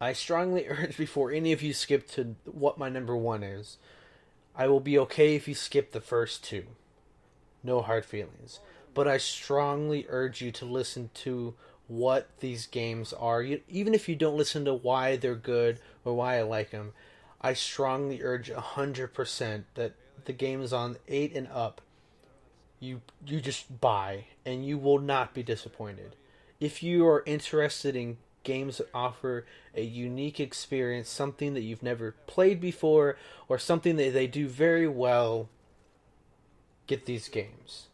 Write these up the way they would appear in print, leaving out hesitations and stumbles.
I strongly urge before any of you skip to what my number one is. I will be okay if you skip the first two. No hard feelings. But I strongly urge you to listen to what these games are. Even if you don't listen to why they're good or why I like them, I strongly urge 100% that the games on 8 and up, you just buy and you will not be disappointed. If you are interested in games that offer a unique experience, something that you've never played before, or something that they do very well, get these games.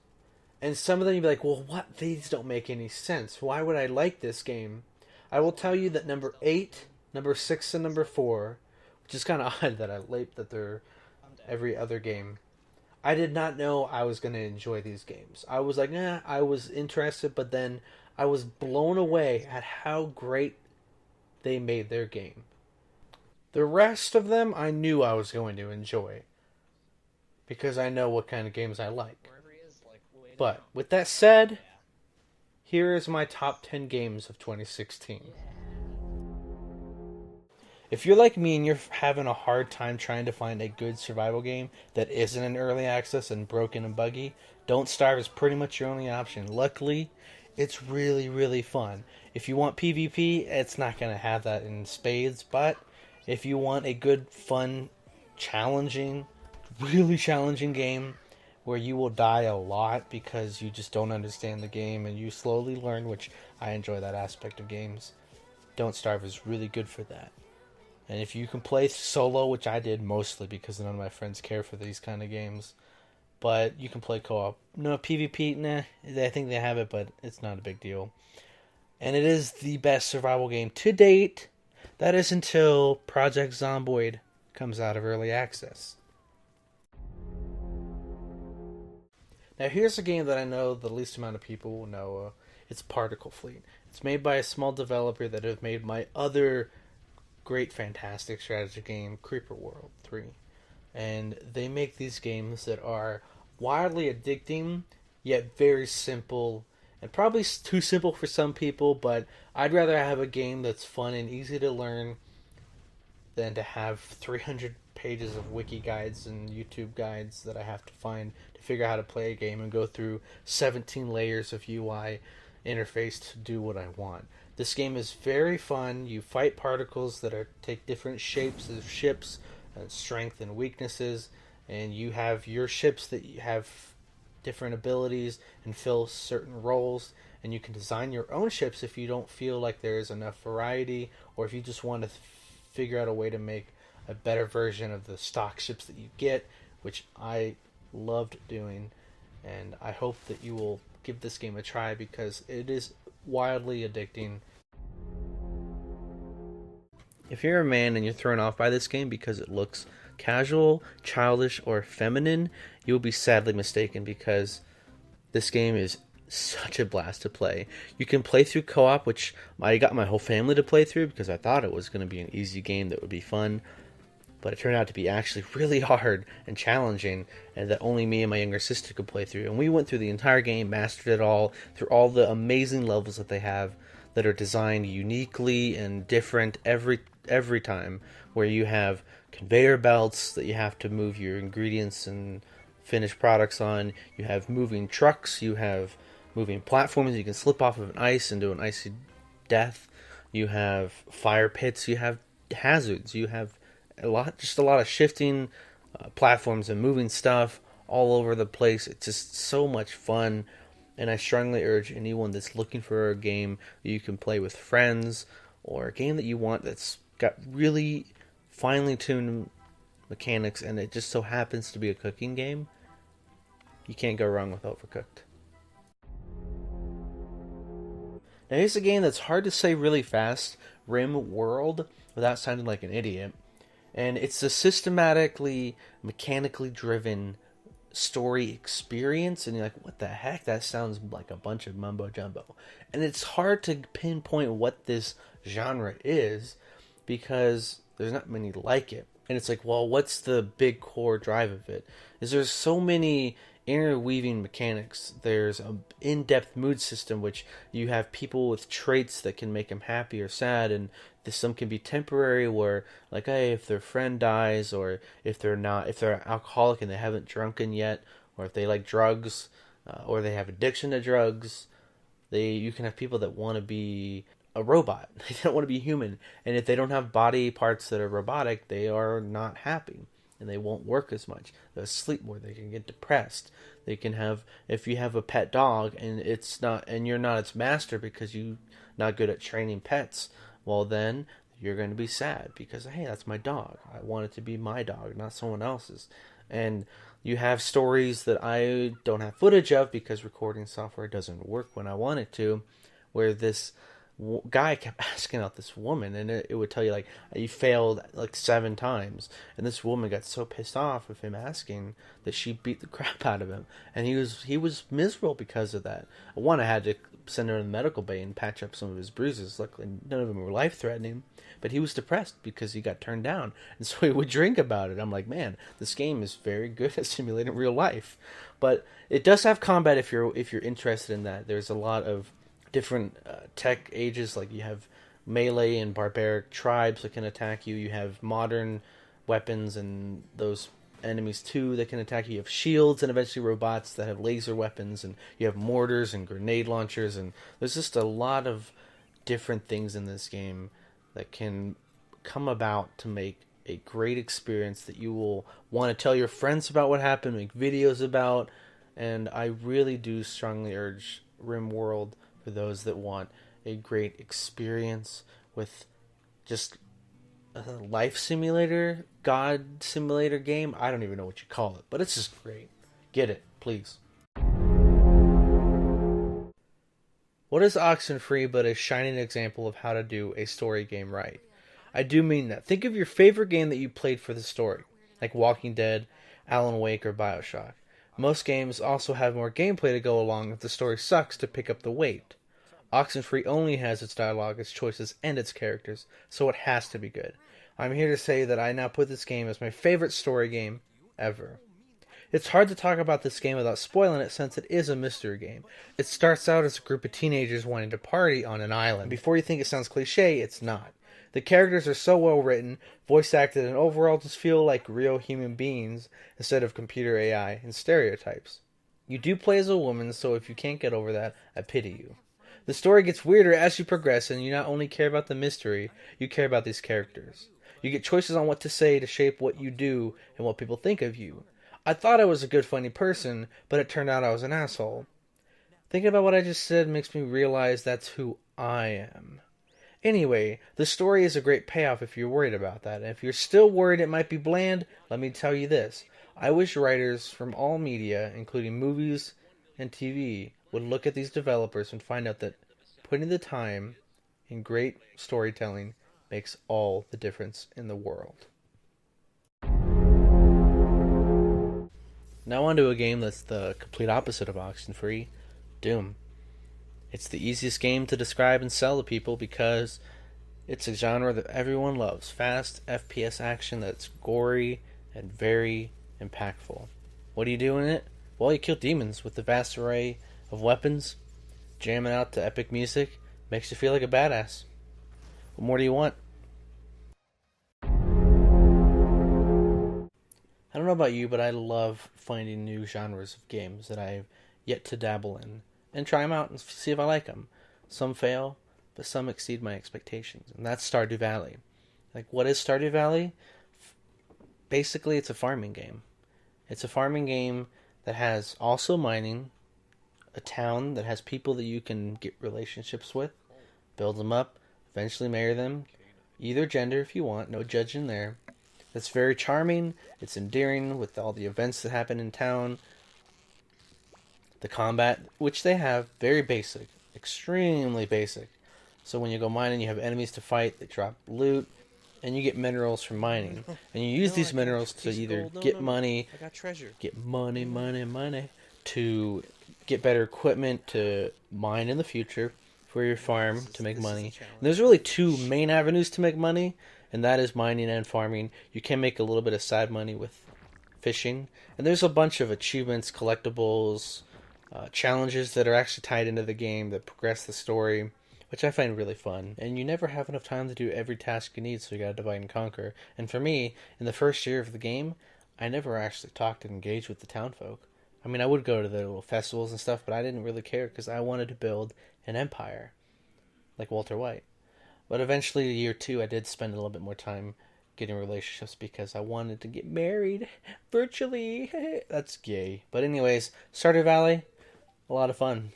And some of them you'll be like, well, what? These don't make any sense. Why would I like this game? I will tell you that number 8, number 6, and number 4, which is kind of odd that that they're every other game. I did not know I was going to enjoy these games. I was like, I was interested, but then I was blown away at how great they made their game. The rest of them I knew I was going to enjoy because I know what kind of games I like. But with that said, here is my top 10 games of 2016. If you're like me and you're having a hard time trying to find a good survival game that isn't in early access and broken and buggy, Don't Starve is pretty much your only option. Luckily, it's really, really fun. If you want PvP, it's not going to have that in spades, but if you want a good, fun, challenging, really challenging game where you will die a lot because you just don't understand the game and you slowly learn, which I enjoy that aspect of games, Don't Starve is really good for that. And if you can play solo, which I did mostly because none of my friends care for these kind of games, but you can play co-op. No, PvP, nah, I think they have it, but it's not a big deal. And it is the best survival game to date. That is until Project Zomboid comes out of early access. Now here's a game that I know the least amount of people will know. It's Particle Fleet. It's made by a small developer that have made my other great, fantastic strategy game, Creeper World 3. And they make these games that are wildly addicting, yet very simple, and probably too simple for some people, but I'd rather have a game that's fun and easy to learn than to have 300 pages of wiki guides and YouTube guides that I have to find to figure out how to play a game and go through 17 layers of UI interface to do what I want. This game is very fun. You fight particles that take different shapes of ships, and strength and weaknesses, and you have your ships that you have different abilities and fill certain roles, and you can design your own ships if you don't feel like there is enough variety, or if you just want to figure out a way to make a better version of the stock ships that you get, which I loved doing, and I hope that you will give this game a try because it is wildly addicting. If you're a man and you're thrown off by this game because it looks casual, childish, or feminine, you will be sadly mistaken because this game is such a blast to play. You can play through co-op, which I got my whole family to play through because I thought it was going to be an easy game that would be fun, but it turned out to be actually really hard and challenging, and that only me and my younger sister could play through. And we went through the entire game, mastered it all, through all the amazing levels that they have that are designed uniquely and different every time, where you have conveyor belts that you have to move your ingredients and finished products on. You have moving trucks, you have moving platforms, you can slip off of an ice and do an icy death. You have fire pits, you have hazards, you have a lot of shifting platforms and moving stuff all over the place. It's just so much fun, and I strongly urge anyone that's looking for a game that you can play with friends, or a game that you want that's got really finely tuned mechanics and it just so happens to be a cooking game. You can't go wrong with Overcooked. Now here's a game that's hard to say really fast, Rim World, without sounding like an idiot. And it's a systematically, mechanically driven story experience, and you're like, what the heck? That sounds like a bunch of mumbo jumbo. And it's hard to pinpoint what this genre is because there's not many like it. And it's like, well, what's the big core drive of it? Is there's so many interweaving mechanics. There's a in-depth mood system, which you have people with traits that can make them happy or sad, and some can be temporary, where like, hey, if their friend dies, or if they're alcoholic and they haven't drunken yet, or if they like drugs, or they have addiction to drugs. You can have people that want to be a robot. They don't want to be human. And if they don't have body parts that are robotic, they are not happy. And they won't work as much. They'll sleep more. They can get depressed. They can have, if you have a pet dog and you're not its master because you're not good at training pets, well then you're going to be sad because, hey, that's my dog. I want it to be my dog, not someone else's. And you have stories that I don't have footage of because recording software doesn't work when I want it to, where this guy kept asking out this woman, and it would tell you like he failed like 7 times, and this woman got so pissed off with him asking that she beat the crap out of him, and he was miserable because of that. I had to send him to the medical bay and patch up some of his bruises. Luckily, none of them were life threatening, but he was depressed because he got turned down, and so he would drink about it. I'm like, man, this game is very good at simulating real life, but it does have combat if you're interested in that. There's a lot of different tech ages, like you have melee and barbaric tribes that can attack you. You have modern weapons and those enemies too that can attack you. You have shields and eventually robots that have laser weapons, and you have mortars and grenade launchers, and there's just a lot of different things in this game that can come about to make a great experience that you will want to tell your friends about what happened, make videos about, and I really do strongly urge RimWorld for those that want a great experience with just a life simulator, god simulator game. I don't even know what you call it, but it's just great. Get it, please. What is Oxenfree but a shining example of how to do a story game right? I do mean that. Think of your favorite game that you played for the story, like Walking Dead, Alan Wake, or Bioshock. Most games also have more gameplay to go along if the story sucks to pick up the weight. Oxenfree only has its dialogue, its choices, and its characters, so it has to be good. I'm here to say that I now put this game as my favorite story game ever. It's hard to talk about this game without spoiling it, since it is a mystery game. It starts out as a group of teenagers wanting to party on an island. Before you think it sounds cliche, it's not. The characters are so well written, voice acted, and overall just feel like real human beings instead of computer AI and stereotypes. You do play as a woman, so if you can't get over that, I pity you. The story gets weirder as you progress, and you not only care about the mystery, you care about these characters. You get choices on what to say to shape what you do and what people think of you. I thought I was a good, funny person, but it turned out I was an asshole. Thinking about what I just said makes me realize that's who I am. Anyway, the story is a great payoff if you're worried about that. And if you're still worried it might be bland, let me tell you this. I wish writers from all media, including movies and TV, would look at these developers and find out that putting the time in great storytelling makes all the difference in the world. Now on to a game that's the complete opposite of Oxenfree, Doom. It's the easiest game to describe and sell to people because it's a genre that everyone loves. Fast FPS action that's gory and very impactful. What do you do in it? Well, you kill demons with the vast array of weapons. Jamming out to epic music makes you feel like a badass. What more do you want? I don't know about you, but I love finding new genres of games that I've yet to dabble in and try them out and see if I like them. Some fail, but some exceed my expectations, and that's Stardew Valley. Like, what is Stardew Valley? Basically, it's a farming game. It's a farming game that has also mining, a town that has people that you can get relationships with, build them up, eventually marry them, either gender if you want, no judging there. It's very charming, it's endearing with all the events that happen in town. The combat, which they have, very basic, extremely basic. So when you go mining, you have enemies to fight, they drop loot, and you get minerals from mining. And you use these minerals to either get money, get money, to get better equipment to mine in the future for your farm to make money. And there's really 2 main avenues to make money, and that is mining and farming. You can make a little bit of side money with fishing, and there's a bunch of achievements, collectibles, challenges that are actually tied into the game that progress the story, which I find really fun. And you never have enough time to do every task you need, so you gotta divide and conquer. And for me, in the first year of the game, I never actually talked and engaged with the townfolk. I mean, I would go to the little festivals and stuff, but I didn't really care because I wanted to build an empire, like Walter White. But eventually, year two, I did spend a little bit more time getting relationships because I wanted to get married virtually. That's gay. But anyways, Stardew Valley, a lot of fun.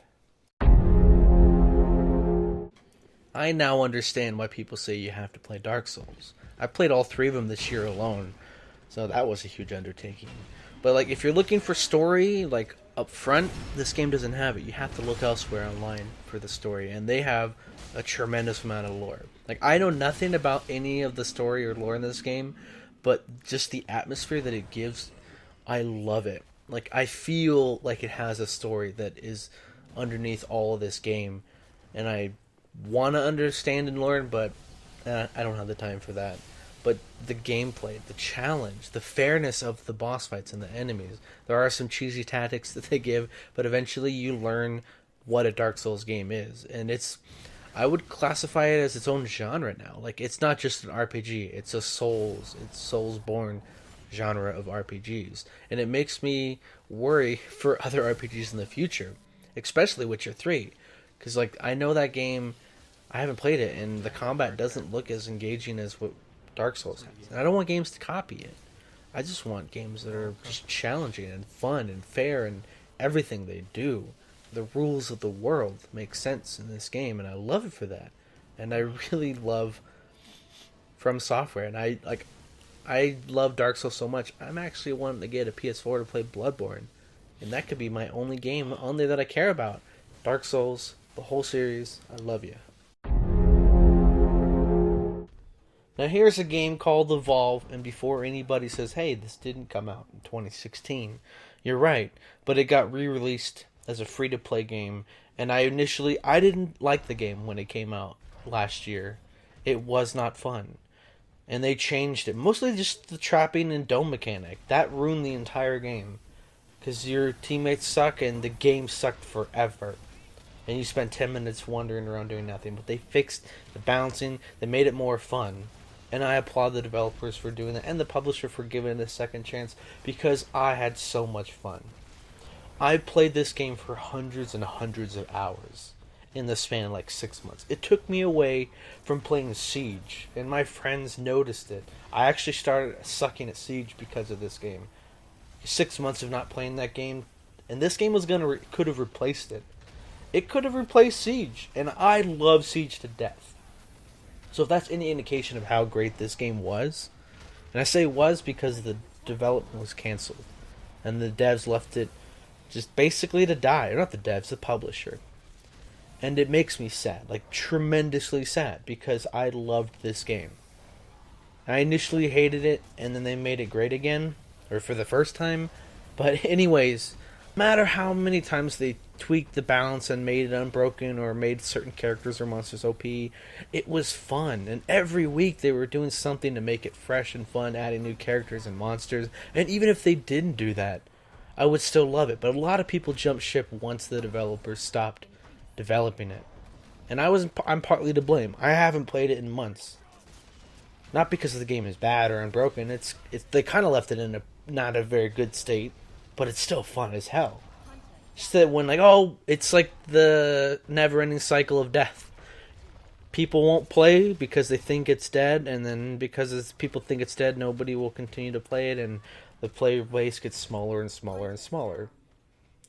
I now understand why people say you have to play Dark Souls. I played all three of them this year alone, so that was a huge undertaking. But like, if you're looking for story, like up front, this game doesn't have it. You have to look elsewhere online for the story, and they have a tremendous amount of lore. Like, I know nothing about any of the story or lore in this game, but just the atmosphere that it gives, I love it. Like, I feel like it has a story that is underneath all of this game, and I want to understand and learn, but I don't have the time for that. But the gameplay, the challenge, the fairness of the boss fights and the enemies. There are some cheesy tactics that they give, but eventually you learn what a Dark Souls game is. And I would classify it as its own genre now. Like, it's not just an RPG, it's Souls-born genre of RPGs. And it makes me worry for other RPGs in the future, especially Witcher 3. Because, like, I know that game, I haven't played it, and the combat doesn't look as engaging as what Dark Souls has. And I don't want games to copy it. I just want games that are just challenging and fun and fair and everything they do. The rules of the world make sense in this game, and I love it for that. And I really love From Software, and I love Dark Souls so much. I'm actually wanting to get a PS4 to play Bloodborne, and that could be my only game on there that I care about. Dark Souls, the whole series. I love you. Now here's a game called Evolve, and before anybody says, hey, this didn't come out in 2016, you're right, but it got re-released as a free-to-play game, and I didn't like the game when it came out last year. It was not fun. And they changed it, mostly just the trapping and dome mechanic. That ruined the entire game, because your teammates suck and the game sucked forever. And you spent 10 minutes wandering around doing nothing, but they fixed the balancing, they made it more fun. And I applaud the developers for doing that, and the publisher for giving it a second chance, because I had so much fun. I played this game for hundreds and hundreds of hours in the span of like 6 months. It took me away from playing Siege, and my friends noticed it. I actually started sucking at Siege because of this game. 6 months of not playing that game, and this game was could have replaced it. It could have replaced Siege, and I love Siege to death. So if that's any indication of how great this game was, and I say was because the development was canceled, and the devs left it just basically to die. Or not the devs, the publisher. And it makes me sad, like tremendously sad, because I loved this game. I initially hated it, and then they made it great again, or for the first time. But anyways, no matter how many times they tweaked the balance and made it unbroken or made certain characters or monsters OP, it was fun. And every week they were doing something to make it fresh and fun, adding new characters and monsters. And even if they didn't do that, I would still love it. But a lot of people jumped ship once the developers stopped developing it. And I'm partly to blame. I haven't played it in months. Not because the game is bad or unbroken. They kind of left it in not a very good state, but it's still fun as hell. Just that when it's like the never-ending cycle of death. People won't play because they think it's dead, and then because people think it's dead, nobody will continue to play it, and the player base gets smaller and smaller and smaller.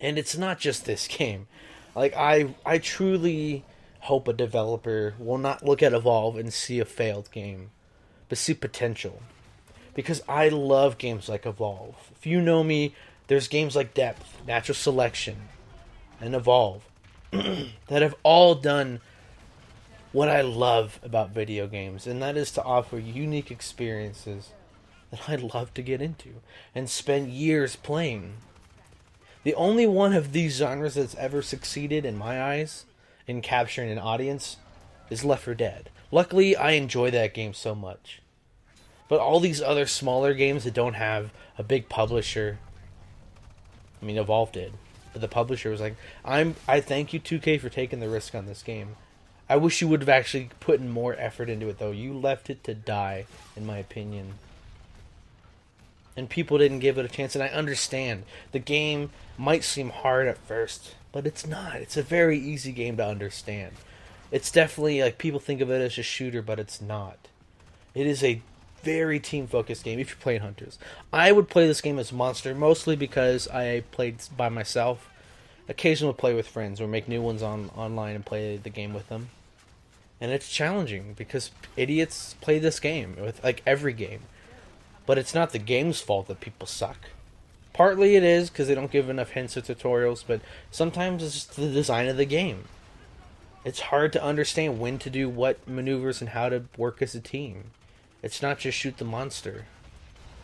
And it's not just this game. Like, I truly hope a developer will not look at Evolve and see a failed game, but see potential. Because I love games like Evolve. If you know me, there's games like Depth, Natural Selection, and Evolve that have all done what I love about video games, and that is to offer unique experiences that I'd love to get into and spend years playing. The only one of these genres that's ever succeeded, in my eyes, in capturing an audience is Left 4 Dead. Luckily, I enjoy that game so much. But all these other smaller games that don't have a big publisher, I mean, Evolve did, but the publisher was like, I thank you 2K for taking the risk on this game. I wish you would have actually put in more effort into it though. You left it to die, in my opinion. And people didn't give it a chance, and I understand. The game might seem hard at first, but it's not. It's a very easy game to understand. It's definitely like people think of it as a shooter, but it's not. It is a very team focused game if you're playing hunters. I would play this game as Monster mostly because I played by myself. Occasionally play with friends or make new ones online and play the game with them. And it's challenging because idiots play this game with like every game. But it's not the game's fault that people suck. Partly it is because they don't give enough hints or tutorials, but sometimes it's just the design of the game. It's hard to understand when to do what maneuvers and how to work as a team. It's not just shoot the monster.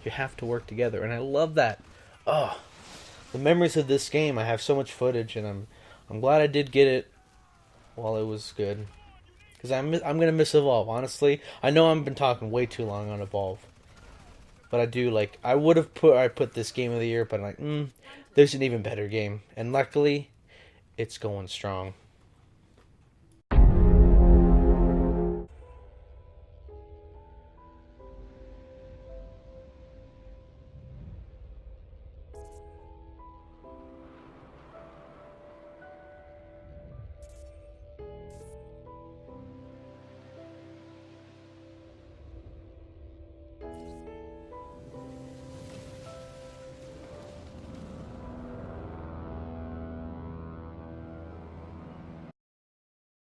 You have to work together, and I love that. Oh, the memories of this game. I have so much footage, and I'm glad I did get it while it was good. Because I'm gonna miss Evolve. Honestly, I know I've been talking way too long on Evolve, but I do like. I put this game of the year, but I'm like, there's an even better game, and luckily, it's going strong.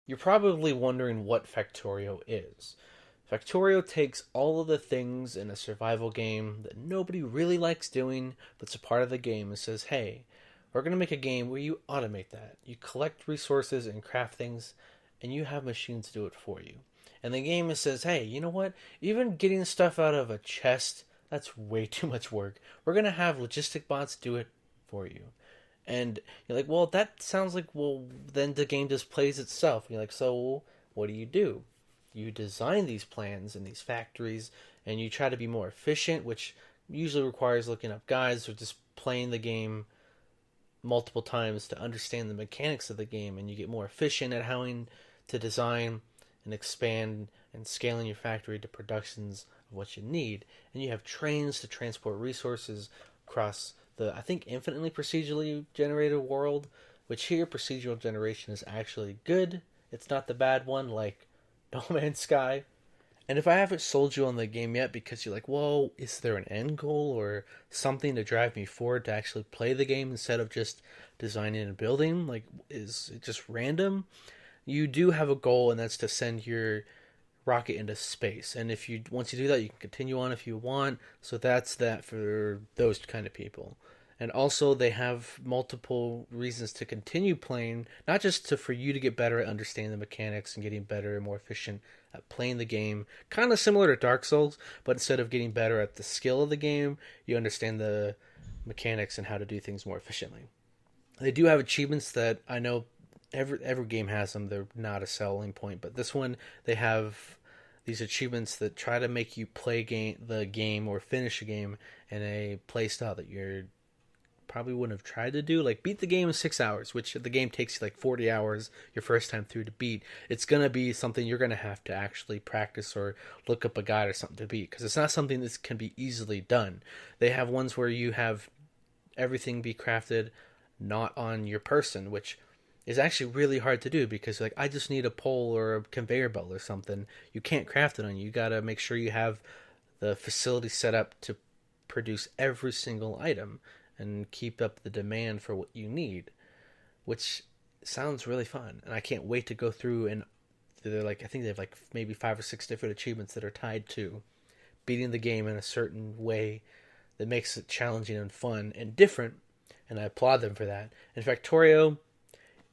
You're probably wondering what Factorio is. Factorio takes all of the things in a survival game that nobody really likes doing, but it's a part of the game, and says, hey, we're going to make a game where you automate that. You collect resources and craft things, and you have machines do it for you. And the game says, hey, you know what? Even getting stuff out of a chest, that's way too much work. We're going to have logistic bots do it for you. And you're like, well, that sounds like, well, then the game just plays itself. And you're like, so what do? You design these plans and these factories, and you try to be more efficient, which usually requires looking up guides or just playing the game multiple times to understand the mechanics of the game, and you get more efficient at how to design and expand and scaling your factory to productions of what you need. And you have trains to transport resources across the, I think, infinitely procedurally generated world, which here procedural generation is actually good. It's not the bad one like No Man's Sky. And if I haven't sold you on the game yet because you're like, whoa, is there an end goal or something to drive me forward to actually play the game instead of just designing and building? Like, is it just random? You do have a goal, and that's to send your rocket into space. And if you once you do that, you can continue on if you want. So that's that for those kind of people. And also they have multiple reasons to continue playing, not just for you to get better at understanding the mechanics and getting better and more efficient at playing the game, kind of similar to Dark Souls, but instead of getting better at the skill of the game, you understand the mechanics and how to do things more efficiently. They do have achievements that I know every game has them. They're not a selling point, but this one they have these achievements that try to make you play the game or finish a game in a play style that you're probably wouldn't have tried to do. Like beat the game in 6 hours, which the game takes you like 40 hours your first time through to beat. It's gonna be something you're gonna have to actually practice or look up a guide or something to beat, because it's not something that can be easily done. They have ones where you have everything be crafted not on your person, which is actually really hard to do, because like I just need a pole or a conveyor belt or something. You can't craft it on you. You gotta make sure you have the facility set up to produce every single item and keep up the demand for what you need, which sounds really fun. And I can't wait to go through, and they're like, I think they have like maybe 5 or 6 different achievements that are tied to beating the game in a certain way that makes it challenging and fun and different, and I applaud them for that. In Factorio,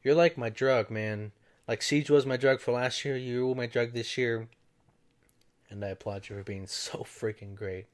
you're like my drug, man. Like Siege was my drug for last year, you were my drug this year, and I applaud you for being so freaking great.